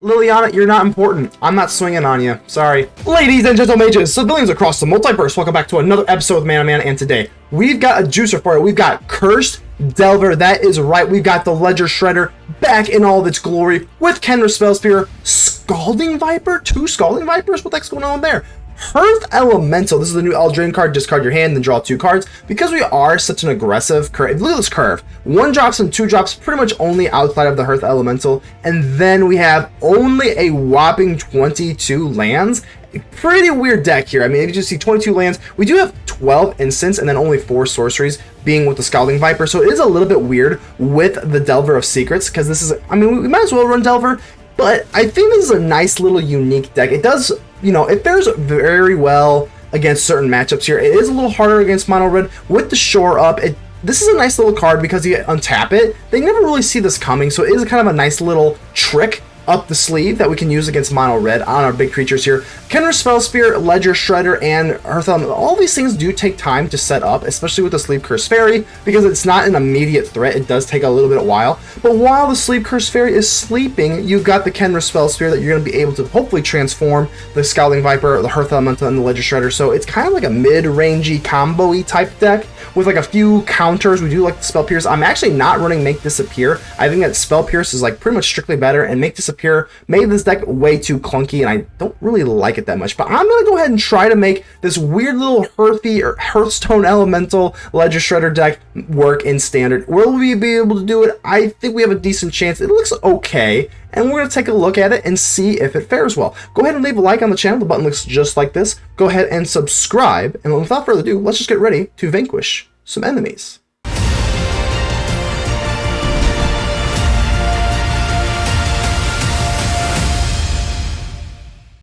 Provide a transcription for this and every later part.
Liliana, you're not important. I'm not swinging on you. Sorry. Ladies and gentlemen, civilians across the multiverse, welcome back to another episode of Man to Man, and today we've got a juicer for you. We've got Cursed Delver. That is right. We've got the Ledger Shredder back in all of its glory with Khenra Spellspear, Scalding Viper, 2 Scalding Vipers. What the heck's going on there? Hearth Elemental. This is the new Eldraine card. Discard your hand, then draw 2 cards. Because we are such an aggressive curve, look at this curve. 1 drops and 2 drops, pretty much only outside of the Hearth Elemental. And then we have only a whopping 22 lands. A pretty weird deck here. I mean, if you just see 22 lands, we do have 12 instants and then only 4 sorceries, being with the Scalding Viper. So it is a little bit weird with the Delver of Secrets, because this is, I mean, we might as well run Delver. But I think this is a nice little unique deck. It does, you know, it fares very well against certain matchups here. It is a little harder against mono red with the shore up. This is a nice little card because you untap it. They never really see this coming, so it is kind of a nice little trick up the sleeve that we can use against mono red on our big creatures here. Khenra Spellspear, Ledger Shredder, and Hearth Elemental. All these things do take time to set up, especially with the Sleep-Cursed Faerie, because it's not an immediate threat. It does take a little bit of while. But while the Sleep-Cursed Faerie is sleeping, you've got the Khenra Spellspear that you're going to be able to hopefully transform the Scalding Viper, the Hearth Elemental, and the Ledger Shredder. So it's kind of like a mid-rangey, combo-y type deck with like a few counters. We do like the Spell Pierce. I'm actually not running Make Disappear. I think that Spell Pierce is like pretty much strictly better, and Make Disappear made this deck way too clunky, and I don't really like it that much. But I'm going to go ahead and try to make this weird little Hearthy or Hearthstone Elemental Ledger Shredder deck work in Standard. Will we be able to do it? I think we have a decent chance. It looks okay, and we're going to take a look at it and see if it fares well. Go ahead and leave a like on the channel. The button looks just like this. Go ahead and subscribe, and without further ado, let's just get ready to vanquish some enemies.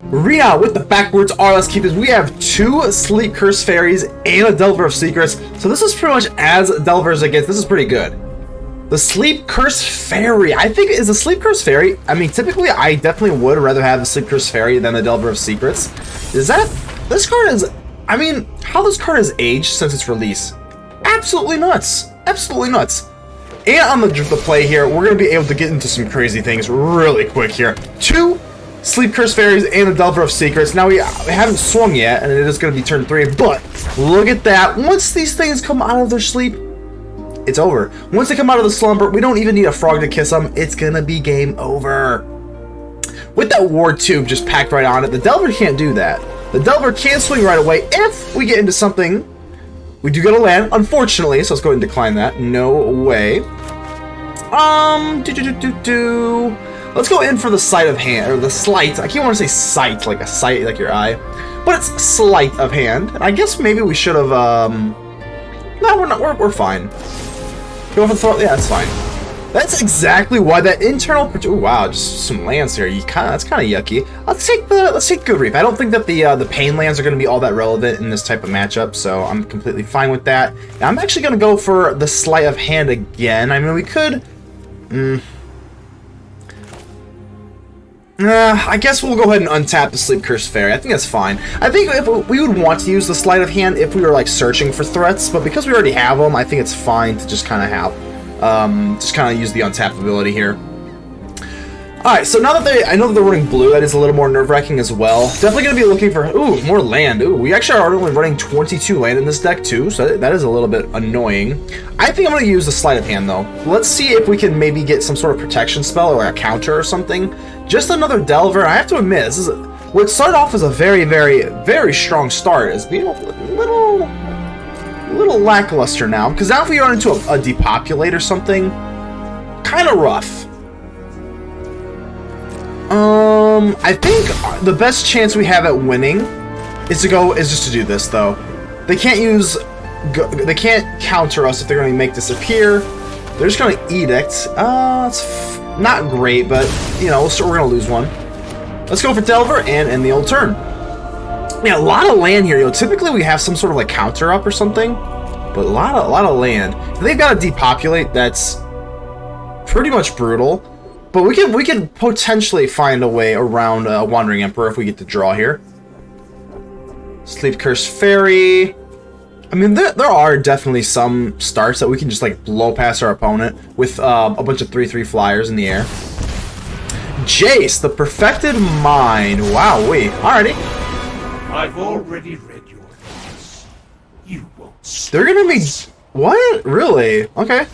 Ria with the backwards RLS keepers. We have 2 Sleep-Cursed Fairies and a Delver of Secrets. So this is pretty much as Delver as it gets. This is pretty good. The Sleep-Cursed Faerie. I think is the Sleep-Cursed Faerie. I mean, typically I definitely would rather have the Sleep-Cursed Faerie than the Delver of Secrets. Is that, this card is, I mean, how this card has aged since its release. Absolutely nuts. Absolutely nuts. And on the play here, we're going to be able to get into some crazy things really quick here. 2 Sleep-Cursed Fairies and a Delver of Secrets. Now we haven't swung yet, and it is going to be turn 3, but look at that. Once these things come out of their sleep, it's over. Once they come out of the slumber, we don't even need a frog to kiss them. It's going to be game over. With that Ward Tube just packed right on it, the Delver can't do that. The Delver can swing right away if we get into something. We do get a land, unfortunately, so let's go ahead and decline that. No way. Let's go in for the Sleight of Hand, or the Sleight. I can't want to say sight, like a sight, like your eye. But it's Sleight of Hand. And I guess maybe we should have, no, we're not, we're fine. Go for the throw, yeah, that's fine. That's exactly why that internal, ooh, wow, just some lands here. That's kind of yucky. Let's take Good Reef. I don't think that the pain lands are going to be all that relevant in this type of matchup, so I'm completely fine with that. And I'm actually going to go for the Sleight of Hand again. I mean, we could, I guess we'll go ahead and untap the Sleep-Cursed Faerie. I think that's fine. I think if we would want to use the Sleight of Hand if we were like searching for threats, but because we already have them, I think it's fine to just kind of have, just kind of use the untap ability here. Alright, so now that I know that they're running blue, that is a little more nerve-wracking as well. Definitely going to be looking for, ooh, more land. Ooh, we actually are only running 22 land in this deck too, so that is a little bit annoying. I think I'm going to use the Sleight of Hand though. Let's see if we can maybe get some sort of protection spell or a counter or something. Just another Delver. I have to admit, this is what started off as a very, very, very strong start is being a little lackluster now. Because now if we run into a depopulate or something, kind of rough. I think the best chance we have at winning is just to do this though. They can't counter us if they're going to Make Disappear. They're just going to Edict. It's not great, but you know, we're going to lose one. Let's go for Delver and end the old turn. Yeah, a lot of land here. You know, typically we have some sort of like counter up or something, but a lot of land. If they've got to depopulate, that's pretty much brutal. But we can potentially find a way around Wandering Emperor if we get to draw here. Sleep-Cursed Faerie. I mean, there are definitely some starts that we can just like blow past our opponent with a bunch of 3/3 flyers in the air. Jace, the Perfected Mind. Wowee. Alrighty. I've already read your thoughts. You won't. They're gonna be... What? Really? Okay.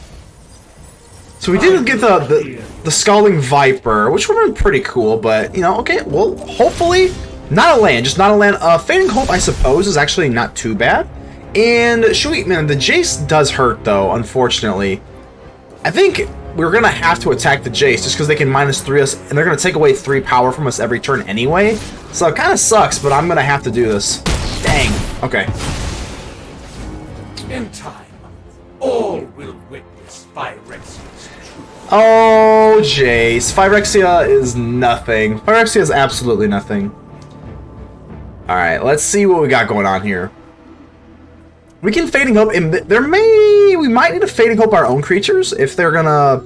So we did get the Scalding Viper, which would have been pretty cool, but, you know, okay, well, hopefully, not a land, just not a land. Fading Hope, I suppose, is actually not too bad. And, shoot, man, the Jace does hurt, though, unfortunately. I think we're gonna have to attack the Jace, just because they can -3 us, and they're gonna take away 3 power from us every turn anyway. So it kind of sucks, but I'm gonna have to do this. Dang. Okay. In time, all will witness Phyrexia's truth. Oh, Jace. Phyrexia is nothing. Phyrexia is absolutely nothing. Alright, let's see what we got going on here. We can Fading Hope, and we might need to Fading Hope our own creatures if they're gonna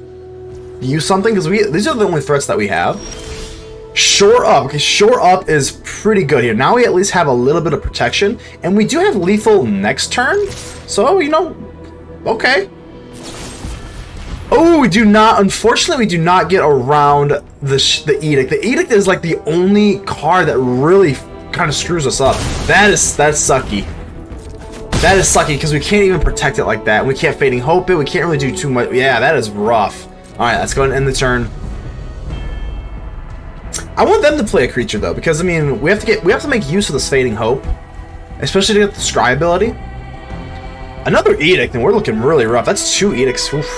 use something, because these are the only threats that we have. Shore Up. Okay, Shore Up is pretty good here. Now we at least have a little bit of protection, and we do have lethal next turn, so, you know, okay. Oh, we do not, unfortunately, we do not get around the Edict. The Edict is like the only card that really kind of screws us up. That's sucky. That is sucky because we can't even protect it like that. We can't Fading Hope it. We can't really do too much. Yeah, that is rough. All right, let's go ahead and end the turn. I want them to play a creature though, because I mean, we have to make use of this Fading Hope, especially to get the Scry ability. Another Edict, and we're looking really rough. That's 2 Edicts. Oof.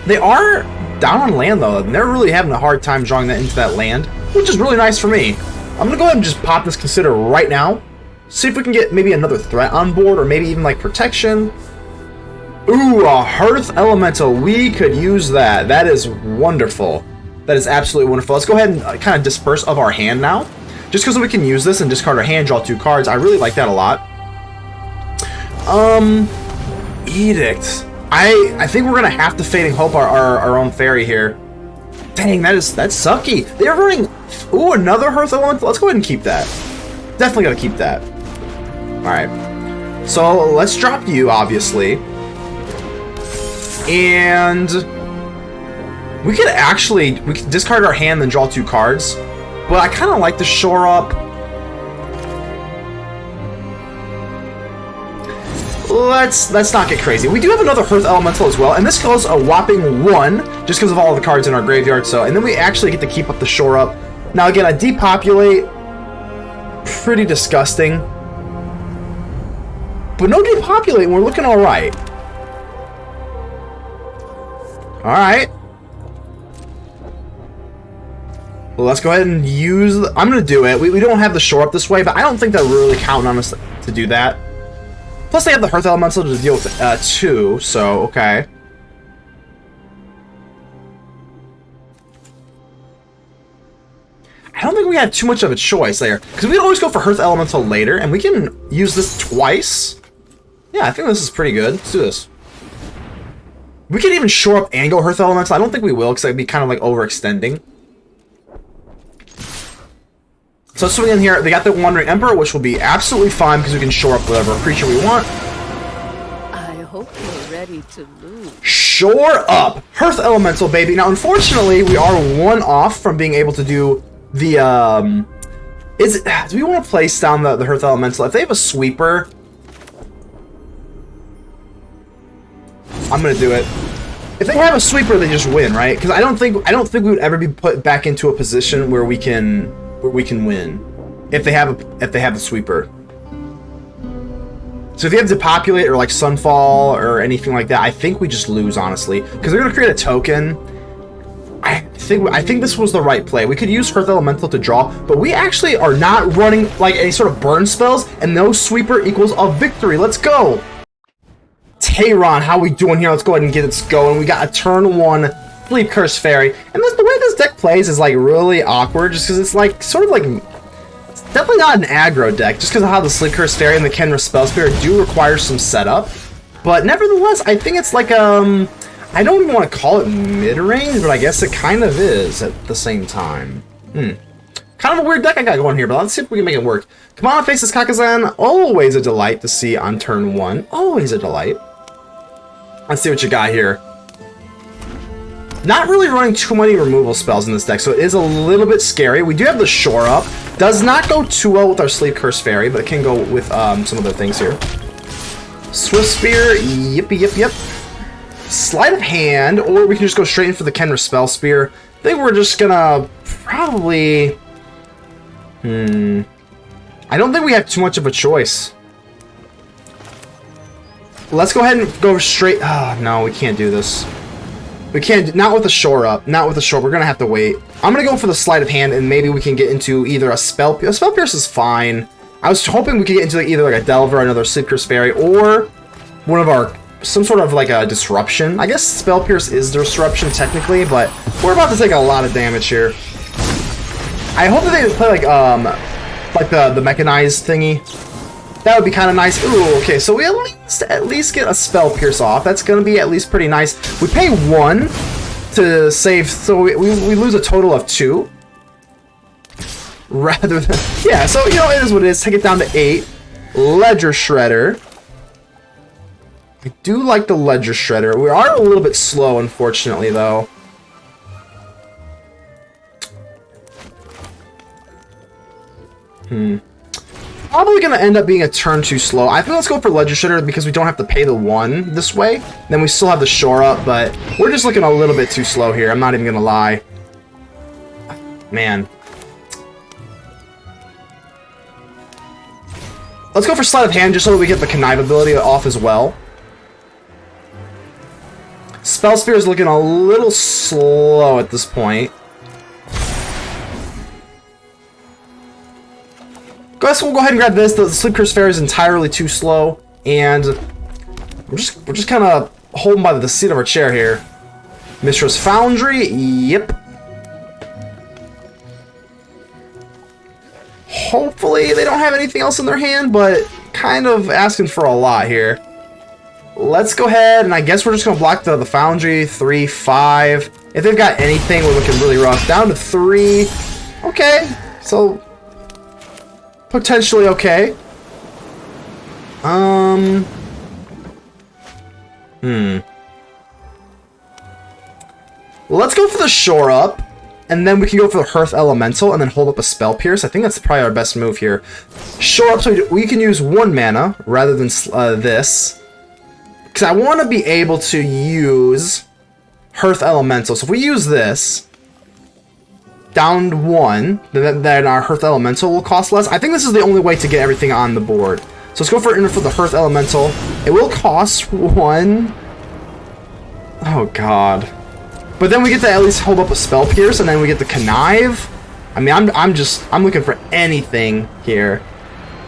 They are down on land though, and they're really having a hard time drawing that into that land, which is really nice for me. I'm gonna go ahead and just pop this Consider right now. See if we can get maybe another threat on board, or maybe even like protection. Ooh, a Hearth Elemental. We could use that. That is wonderful. That is absolutely wonderful. Let's go ahead and kind of disperse of our hand now. Just because we can use this and discard our hand, draw 2 cards. I really like that a lot. Edict. I think we're gonna have to Fading Hope our own fairy here. Dang, that's sucky. They're running. Ooh, another Hearth Elemental. Let's go ahead and keep that. Definitely gotta keep that. Alright. So let's drop you, obviously. And we could discard our hand and draw 2 cards. But I kinda like the Shore Up. Let's not get crazy. We do have another Hearth Elemental as well, and this goes a whopping 1, just because of all the cards in our graveyard. So, and then we actually get to keep up the Shore Up. Now again, I depopulate. Pretty disgusting. But no depopulate, and we're looking alright. Alright. Well, let's go ahead and use... I'm going to do it. We don't have the Shore Up this way, but I don't think they're really counting on us to do that. Plus, they have the Hearth Elemental to deal with too, so, okay. I don't think we have too much of a choice there, because we can always go for Hearth Elemental later, and we can use this twice. Yeah, I think this is pretty good. Let's do this. We could even Shore Up and go Hearth Elemental. I don't think we will, because that'd be kind of like overextending. So let's swing in here. They got the Wandering Emperor, which will be absolutely fine, because we can Shore Up whatever creature we want. I hope you're ready to lose. Shore Up! Hearth Elemental, baby. Now, unfortunately, we are 1 off from being able to do the, do we want to place down the Hearth Elemental? If they have a sweeper, I'm gonna do it. If they have a sweeper, they just win, right? Because I don't think we would ever be put back into a position where we can win if they have the sweeper. So if you have Depopulate or like Sunfall or anything like that, I think we just lose, honestly, because they're gonna create a token. I think this was the right play. We could use Hearth Elemental to draw, but we actually are not running like any sort of burn spells, and no sweeper equals a victory. Let's go. Tehran, how we doing here? Let's go ahead and get it going. We got a turn 1 Sleep-Cursed Faerie, and the way this deck plays is like really awkward, just because it's like sort of like, it's definitely not an aggro deck, just because of how the Sleep-Cursed Faerie and the Khenra Spellspear do require some setup. But nevertheless, I think it's like I don't even want to call it mid-range, but I guess it kind of is at the same time. Kind of a weird deck I got going here, but let's see if we can make it work. Kamana faces Kakazan. Always a delight to see on turn 1. Always a delight. Let's see what you got here. Not really running too many removal spells in this deck, so it is a little bit scary. We do have the Shore Up. Does not go too well with our Sleep-Cursed Faerie, but it can go with some other things here. Swift Spear, yep. Sleight of Hand, or we can just go straight in for the Khenra Spellspear. I think we're just gonna probably... I don't think we have too much of a choice. Let's go ahead and go straight... Oh, no, we can't do this. We can't... Not with the Shore Up. Not with the Shore. We're gonna have to wait. I'm gonna go for the Sleight of Hand, and maybe we can get into either a Spell... A Spell Pierce is fine. I was hoping we could get into either like a Delver, another Sleep-Cursed Faerie, or one of our... Some sort of like a Disruption. I guess Spell Pierce is Disruption technically, but we're about to take a lot of damage here. I hope that they play like the mechanized thingy. That would be kind of nice. Ooh, okay, so we at least get a Spell Pierce off. That's gonna be at least pretty nice. We pay 1 to save, so we lose a total of 2. Rather than... Yeah, so, you know, it is what it is. Take it down to 8. Ledger Shredder. I do like the Ledger Shredder. We are a little bit slow, unfortunately, though. Probably going to end up being a turn too slow. I think let's go for Ledger Shredder because we don't have to pay the 1 this way. Then we still have the Shore Up, but we're just looking a little bit too slow here. I'm not even going to lie. Man. Let's go for Sleight of Hand just so that we get the Connive ability off as well. Spellspear is looking a little slow at this point. Guess we'll go ahead and grab this. The Sleep-Cursed Faerie is entirely too slow, and we're just kind of holding by the seat of our chair here. Mistress Foundry, yep. Hopefully they don't have anything else in their hand, but kind of asking for a lot here. Let's go ahead, and I guess we're just going to block the Foundry. 3, 5. If they've got anything, we're looking really rough. Down to 3. Okay, so potentially okay. Let's go for the Shore Up, and then we can go for the Hearth Elemental, and then hold up a Spell Pierce. I think that's probably our best move here. Shore Up, so we can use 1 mana rather than this. Because I want to be able to use Hearth Elemental. So if we use this, down to 1, then our Hearth Elemental will cost less. I think this is the only way to get everything on the board. So let's go for the Hearth Elemental. It will cost 1. Oh, God. But then we get to at least hold up a Spell Pierce, and then we get the Connive. I mean, I'm looking for anything here.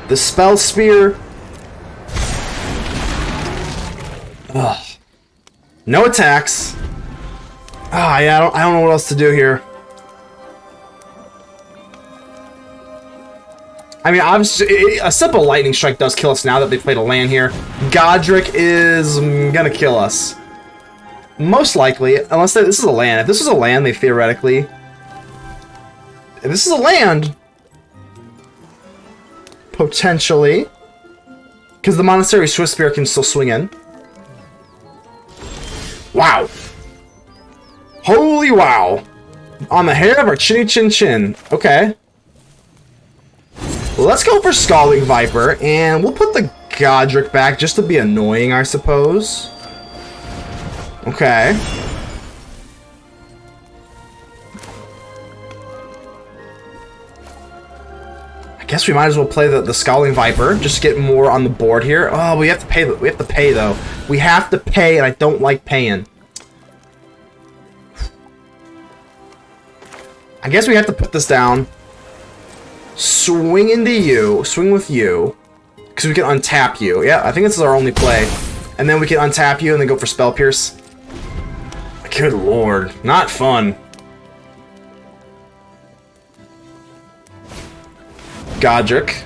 The Spellspear. Ugh. No attacks. Ah, yeah, I don't know what else to do here. I mean, obviously, a simple Lightning Strike does kill us now that they played a land here. Godric is gonna kill us. Most likely, unless this is a land. If this is a land, they theoretically... If this is a land... Potentially. Because the Monastery Swift Spear can still swing in. Wow. Holy wow. On the hair of our chinny chin chin. Okay. Let's go for Scalding Viper, and we'll put the Godric back just to be annoying, I suppose. Okay. I guess we might as well play the Scalding Viper, just to get more on the board here. Oh, we have to pay. We have to pay though. We have to pay, and I don't like paying. I guess we have to put this down. Swing into you. Swing with you. Because we can untap you. Yeah, I think this is our only play. And then we can untap you and then go for Spell Pierce. Good lord. Not fun. Godric.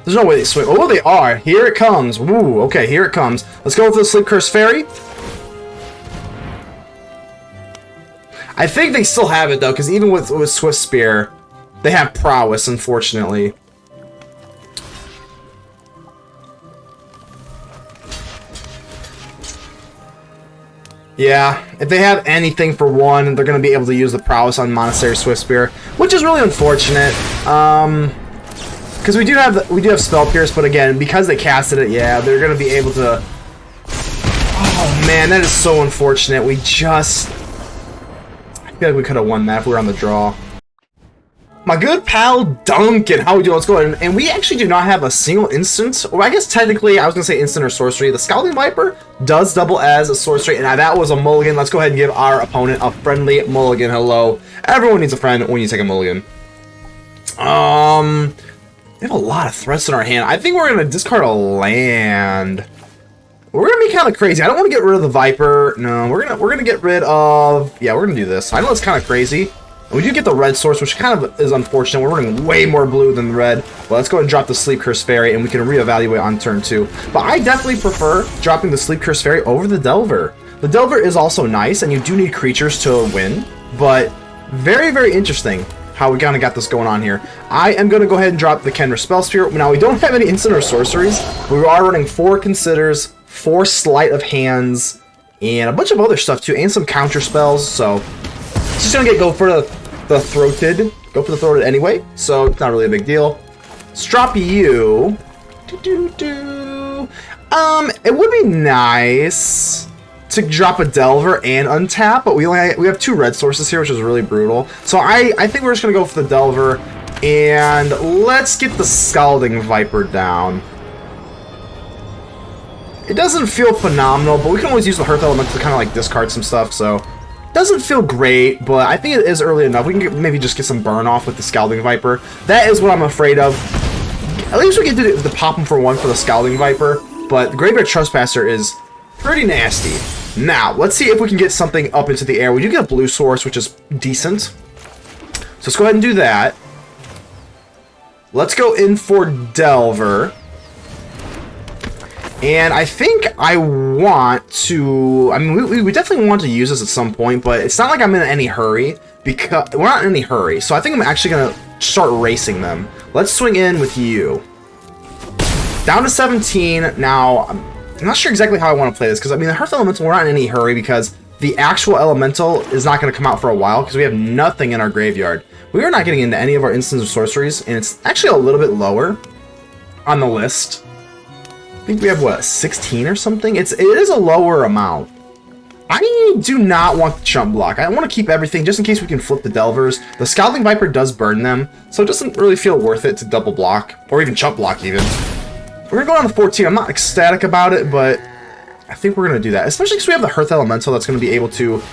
There's no way they swing. Oh, they are. Here it comes. Woo. Okay, here it comes. Let's go for the Sleep-Cursed Faerie. I think they still have it, though, because even with Swift Spear, they have prowess, unfortunately. Yeah, if they have anything for one, they're going to be able to use the prowess on Monastery Swiftspear, which is really unfortunate. Because we do have Spell Pierce, but again, because they casted it, yeah, they're going to be able to. Oh man, that is so unfortunate. I feel like we could have won that if we were on the draw. My good pal Duncan, how we doing? Let's go ahead. And we actually do not have a single instant, or I guess technically I was gonna say instant or sorcery. The Scalding Viper does double as a sorcery, and that was a mulligan. Let's go ahead and give our opponent a friendly mulligan. Hello. Everyone needs a friend when you take a mulligan. We have a lot of threats in our hand. I think we're gonna discard a land. We're gonna be kind of crazy. I don't want to get rid of the Viper. No, we're gonna get rid of. Yeah, we're gonna do this. I know it's kind of crazy. And we do get the red source, which kind of is unfortunate. We're running way more blue than the red. Well, let's go ahead and drop the Sleep-Cursed Faerie, and we can reevaluate on turn 2. But I definitely prefer dropping the Sleep-Cursed Faerie over the Delver. The Delver is also nice, and you do need creatures to win. But very, very interesting how we kind of got this going on here. I am going to go ahead and drop the Khenra Spellspear. Now, we don't have any instant or sorceries. But we are running 4 Considers, 4 Sleight of Hands, and a bunch of other stuff too, and some counter spells. So just gonna go for the throated. Go for the throated anyway, so it's not really a big deal. Let's drop you. It would be nice to drop a Delver and untap, but we have 2 red sources here, which is really brutal. So I think we're just gonna go for the Delver, and let's get the Scalding Viper down. It doesn't feel phenomenal, but we can always use the Hearth Elemental to kind of like discard some stuff, so doesn't feel great, but I think it is early enough. We can maybe just get some burn off with the Scalding Viper. That is what I'm afraid of. At least we can do the pop him for 1 for the Scalding Viper, but the Graveyard Trespasser is pretty nasty. Now, let's see if we can get something up into the air. We do get a blue source, which is decent. So let's go ahead and do that. Let's go in for Delver. And I think I want to. I mean, we definitely want to use this at some point, but it's not like I'm in any hurry because we're not in any hurry. So I think I'm actually gonna start racing them. Let's swing in with you. Down to 17 now. I'm not sure exactly how I want to play this because I mean the Hearth Elemental we're not in any hurry because the actual Elemental is not going to come out for a while because we have nothing in our graveyard. We are not getting into any of our instants of sorceries, and it's actually a little bit lower on the list. I think we have, what, 16 or something? It is a lower amount. I do not want the chump block. I want to keep everything just in case we can flip the Delvers. The Scalding Viper does burn them, so it doesn't really feel worth it to double block, or even chump block even. We're going to go on the 14. I'm not ecstatic about it, but I think we're going to do that. Especially because we have the Hearth Elemental that's going to be able to...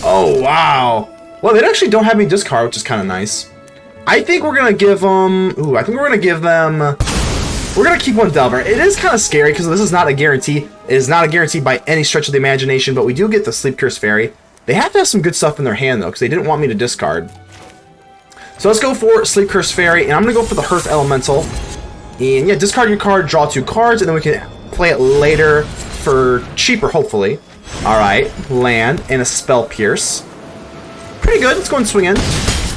Oh, wow. Well, they actually don't have any discard, which is kind of nice. I think we're going to give them... Ooh, I think we're going to give them... We're going to keep 1 Delver. It is kind of scary because this is not a guarantee. It is not a guarantee by any stretch of the imagination, but we do get the Sleep-Cursed Faerie. They have to have some good stuff in their hand, though, because they didn't want me to discard. So let's go for Sleep-Cursed Faerie, and I'm going to go for the Hearth Elemental. And yeah, discard your card, draw 2 cards, and then we can play it later for cheaper, hopefully. Alright, land, and a Spell Pierce. Pretty good. Let's go and swing in.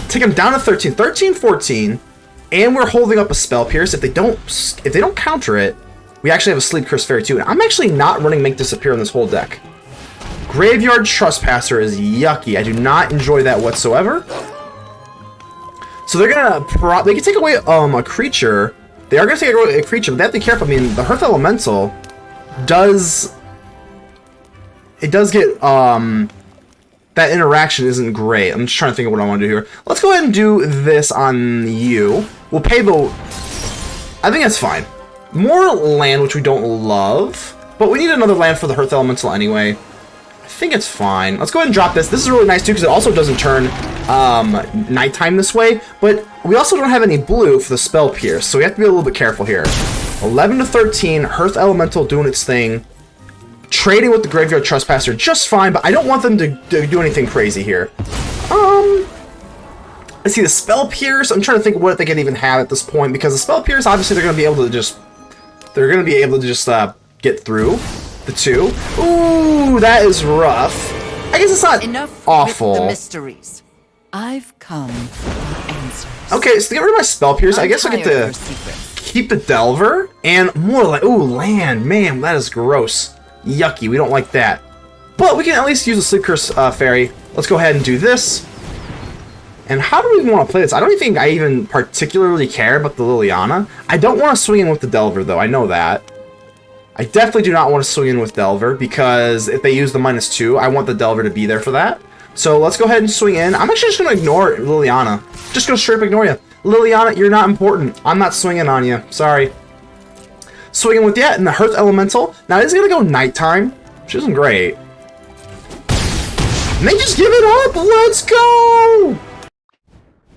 Take him down to 13. 13, 14. And we're holding up a Spell Pierce. If they don't counter it, we actually have a Sleep-Cursed Faerie too. And I'm actually not running Make Disappear in this whole deck. Graveyard Trespasser is yucky. I do not enjoy that whatsoever. So they're gonna they can take away a creature. They are gonna take away a creature, but they have to be careful. I mean, the Hearth Elemental does get that interaction isn't great. I'm just trying to think of what I want to do here. Let's go ahead and do this on you. We'll pay the... I think that's fine. More land, which we don't love. But we need another land for the Hearth Elemental anyway. I think it's fine. Let's go ahead and drop this. This is really nice, too, because it also doesn't turn nighttime this way. But we also don't have any blue for the Spell Pierce, so we have to be a little bit careful here. 11 to 13, Hearth Elemental doing its thing. Trading with the Graveyard Trespasser just fine, but I don't want them to do anything crazy here. Let's see, the Spell Pierce. I'm trying to think what they can even have at this point, because the Spell Pierce, obviously, they're going to be able to just get through the 2. Ooh, that is rough. I guess it's not Enough awful. With the mysteries. I've come for answers. Okay, so to get rid of my Spell Pierce, I guess I get to keep the Delver and more like, ooh, land. Man, that is gross. Yucky, we don't like that. But we can at least use a Sleep-Cursed Faerie. Let's go ahead and do this. And how do we want to play this? I don't think I even particularly care about the Liliana. I don't want to swing in with the Delver, though. I know that. I definitely do not want to swing in with Delver, because if they use the -2, I want the Delver to be there for that. So let's go ahead and swing in. I'm actually just going to ignore Liliana. Just going to straight up ignore you. Liliana, you're not important. I'm not swinging on you. Sorry. Swinging with you in the Hearth Elemental. Now, this is going to go nighttime, which isn't great. And they just give it up. Let's go!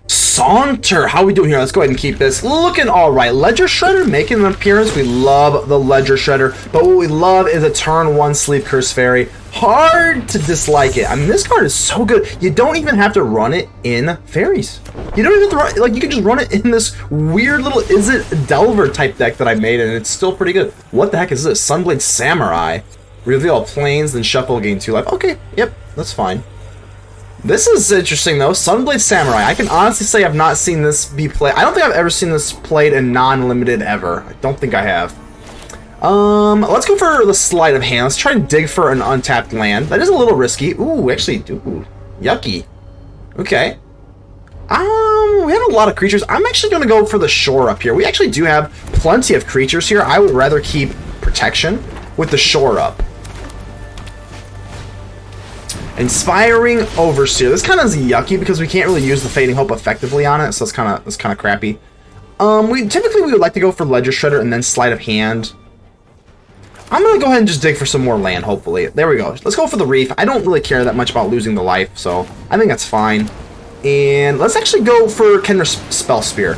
Saunter. How are we doing here? Let's go ahead and keep this looking all right. Ledger Shredder making an appearance. We love the Ledger Shredder, but what we love is a turn 1 Sleep-Cursed Faerie. Hard to dislike it. I mean, this card is so good. You don't even have to run it in fairies. You don't even have to run, like, you can just run it in this weird little IZZET Delver type deck that I made, and it's still pretty good. What the heck is this? Sunblade Samurai. Reveal planes, then shuffle, gain 2 life. Okay, yep, that's fine. This is interesting, though. Sunblade Samurai. I can honestly say I've not seen this be played. I don't think I've ever seen this played in non-limited ever. I don't think I have. Let's go for the Sleight of Hand. Let's try and dig for an untapped land. That is a little risky. Ooh, actually, ooh, yucky. Okay. We have a lot of creatures. I'm actually going to go for the shore up here. We actually do have plenty of creatures here. I would rather keep protection with the shore up. Inspiring Overseer. This kind of is yucky because we can't really use the Fading Hope effectively on it, so it's kind of crappy. We would like to go for Ledger Shredder and then Sleight of Hand. I'm gonna go ahead and just dig for some more land. Hopefully, there we go. Let's go for the Reef. I don't really care that much about losing the life, so I think that's fine. And let's actually go for Khenra Spellspear.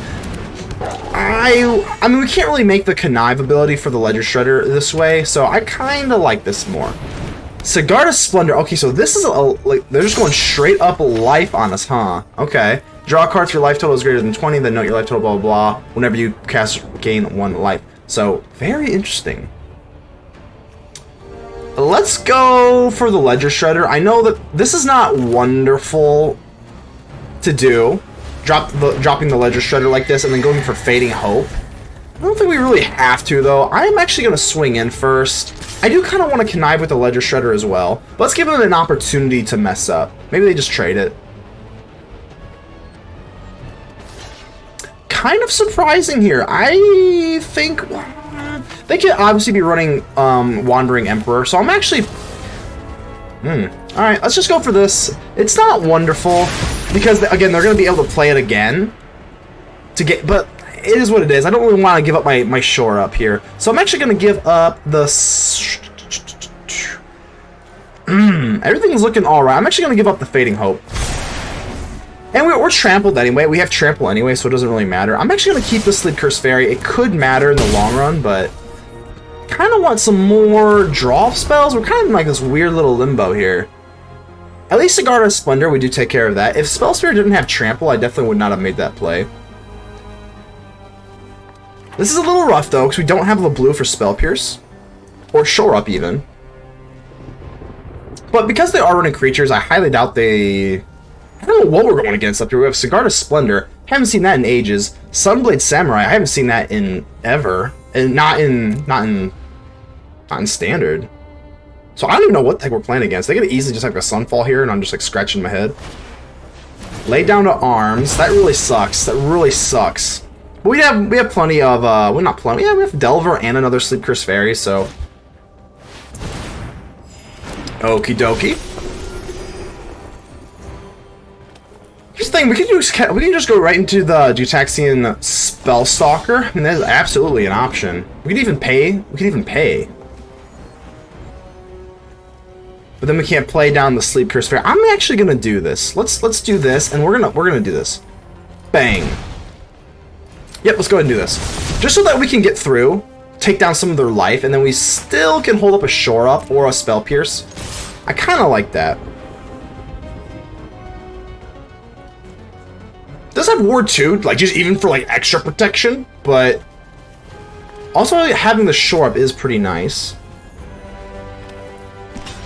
I mean, we can't really make the Connive ability for the Ledger Shredder this way, so I kind of like this more. Sigarda's Splendor. Okay, so this is like they're just going straight up life on us, huh? Okay. Draw a card if your life total is greater than 20, then note your life total, blah, blah, blah. Whenever you cast, gain 1 life. So, very interesting. Let's go for the Ledger Shredder. I know that this is not wonderful to do. Dropping the Ledger Shredder like this and then going for Fading Hope. I don't think we really have to, though. I am actually going to swing in first. I do kind of want to connive with the Ledger Shredder as well. But let's give them an opportunity to mess up. Maybe they just trade it. Kind of surprising here. I think they could obviously be running Wandering Emperor, so I'm actually... Alright, let's just go for this. It's not wonderful, because, again, they're going to be able to play it again. But it is what it is. I don't really want to give up my shore up here. So I'm actually going to give up the... Everything's looking alright. I'm actually going to give up the Fading Hope. And we're trampled anyway. We have trample anyway, so it doesn't really matter. I'm actually going to keep the Sleep-Cursed Faerie. It could matter in the long run, but... kind of want some more draw spells. We're kind of in like this weird little limbo here. At least Sigarda's Splendor, we do take care of that. If Spellspear didn't have trample, I definitely would not have made that play. This is a little rough, though, because we don't have the blue for Spell Pierce. Or Shore Up, even. But because they are running creatures, I highly doubt they... I don't know what we're going against up here. We have Sigarda's Splendor. Haven't seen that in ages. Sunblade Samurai. I haven't seen that in ever. And not in Standard. So I don't even know what the heck we're playing against. They could easily just have a Sunfall here, and I'm just like scratching my head. Lay down to arms. That really sucks. That really sucks. But we have plenty of well, not plenty. Yeah, we have Delver and another Sleep-Cursed Faerie. So okie dokie. Here's the thing, we can just go right into the Dutaxian Spellstalker. I mean, that is absolutely an option. We could even pay. But then we can't play down the Sleep-Cursed Faerie. I'm actually gonna do this. Let's do this, and we're gonna do this. Bang. Yep, let's go ahead and do this. Just so that we can get through, take down some of their life, and then we still can hold up a Shore Up or a Spell Pierce. I kinda like that. Does have Ward 2, like just even for like extra protection, but also having the Shore Up is pretty nice.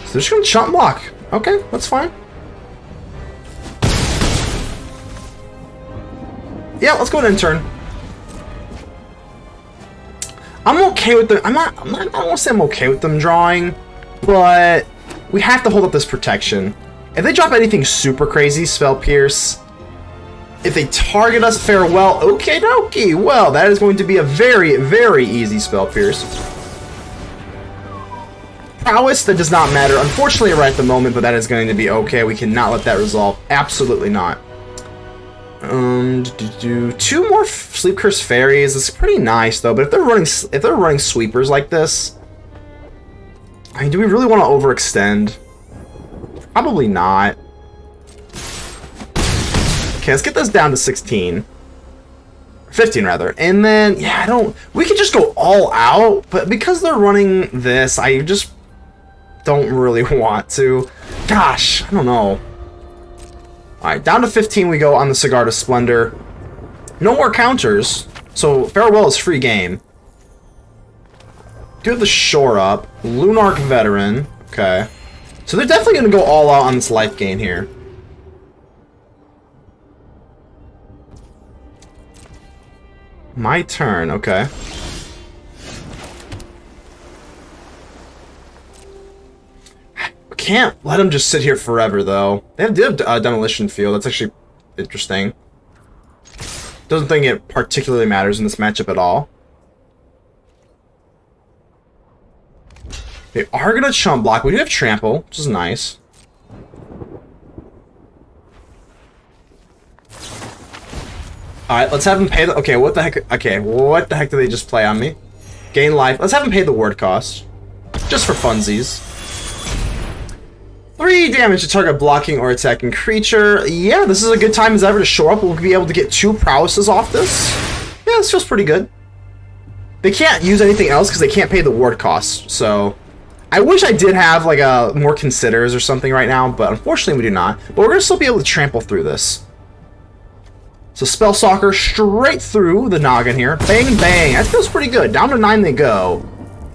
So they're just gonna chump block. Okay, that's fine. Yeah, let's go ahead and turn. I'm okay with them. I don't want to say I'm okay with them drawing, but We have to hold up this protection. If they drop anything super crazy, Spell Pierce. If they target us, farewell. Okay, dokie. Well, that is going to be a very, very easy Spell Pierce. Prowess, that does not matter. Unfortunately, right at the moment, but that is going to be okay. We cannot let that resolve. Absolutely not. Two more Sleep-Cursed Fairies. It's pretty nice though. But if they're running sweepers like this, I mean, do we really want to overextend? Probably not. Okay, let's get this down to 16. 15 rather. And then, yeah, we could just go all out, but because they're running this, I just don't really want to. Gosh, I don't know. Alright, down to 15 we go on the Sigarda Splendor. No more counters, so farewell is free game. Do have the Shore Up. Lunarch Veteran. Okay. So they're definitely going to go all out on this life gain here. My turn, okay. Can't let them just sit here forever, though. They have Demolition Field. That's actually interesting. Doesn't think it particularly matters in this matchup at all. They are going to chump block. We do have Trample, which is nice. Alright, let's have them pay the... Okay, what the heck... Okay, what the heck did they just play on me? Gain life. Let's have them pay the word cost. Just for funsies. 3 damage to target blocking or attacking creature. Yeah, this is a good time as ever to shore up. We'll be able to get 2 prowesses off this. Yeah, this feels pretty good. They can't use anything else because they can't pay the ward cost. So, I wish I did have like a more considers or something right now, but unfortunately we do not. But we're going to still be able to trample through this. So Spell Stalker straight through the noggin here. Bang, bang. That feels pretty good. Down to 9 they go.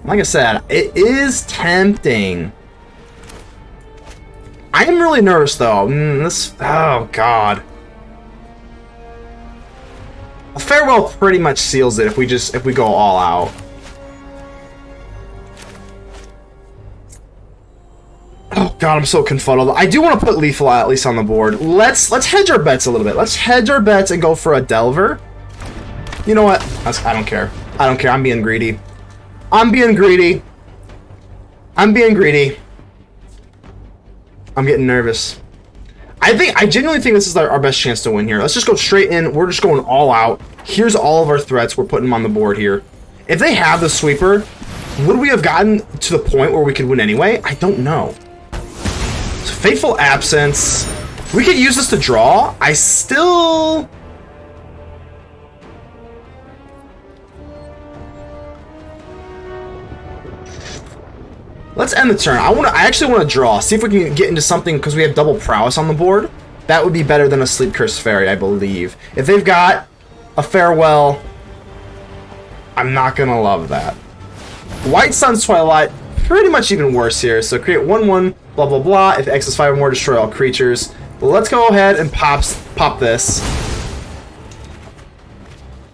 Like I said, it is tempting. I am really nervous though. Oh god. A farewell pretty much seals it if we go all out. Oh god, I'm so confuddled. I do want to put Lethal at least on the board. Let's hedge our bets a little bit. Let's hedge our bets and go for a Delver. You know what? I don't care. I don't care. I'm being greedy. I'm being greedy. I'm being greedy. I'm getting nervous. I genuinely think this is our best chance to win here. Let's just go straight in. We're just going all out. Here's all of our threats. We're putting them on the board here. If they have the sweeper, would we have gotten to the point where we could win anyway? I don't know. So Fateful Absence. We could use this to draw. I still... Let's end the turn. I actually want to draw. See if we can get into something because we have double prowess on the board. That would be better than a Sleep-Cursed Faerie, I believe. If they've got a farewell, I'm not gonna love that. White Sun's Twilight, pretty much even worse here. So create 1/1, blah blah blah. If X is 5 or more, destroy all creatures. Let's go ahead and pop this.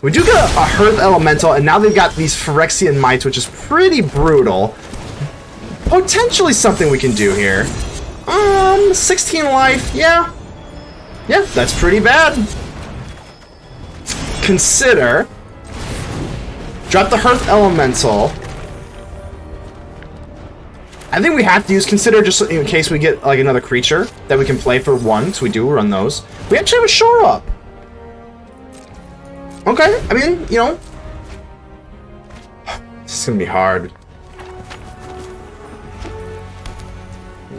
We do get a Hearth Elemental, and now they've got these Phyrexian Mites, which is pretty brutal. Potentially something we can do here. 16 life, yeah. Yeah, that's pretty bad. Consider. Drop the Hearth Elemental. I think we have to use Consider just in case we get like another creature that we can play for 1, so we do run those. We actually have a Shore Up. Okay, I mean, you know. This is gonna be hard.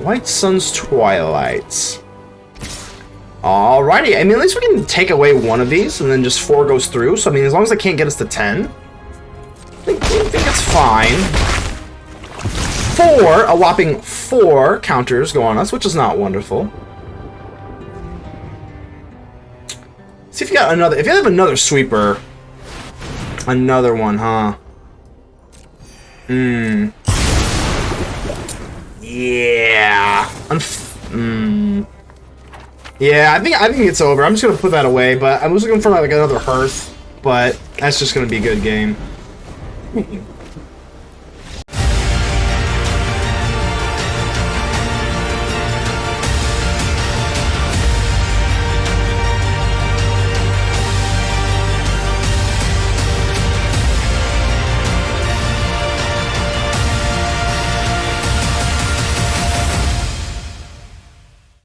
White Sun's Twilight. Alrighty, I mean, at least we can take away one of these, and then just 4 goes through. So, I mean, as long as they can't get us to 10, I think it's fine. 4, a whopping 4 counters go on us, which is not wonderful. See if you got another. If you have another sweeper, another one, huh? Yeah. Yeah, I think it's over. I'm just gonna put that away, but I was looking for like another Hearth, but that's just gonna be a good game.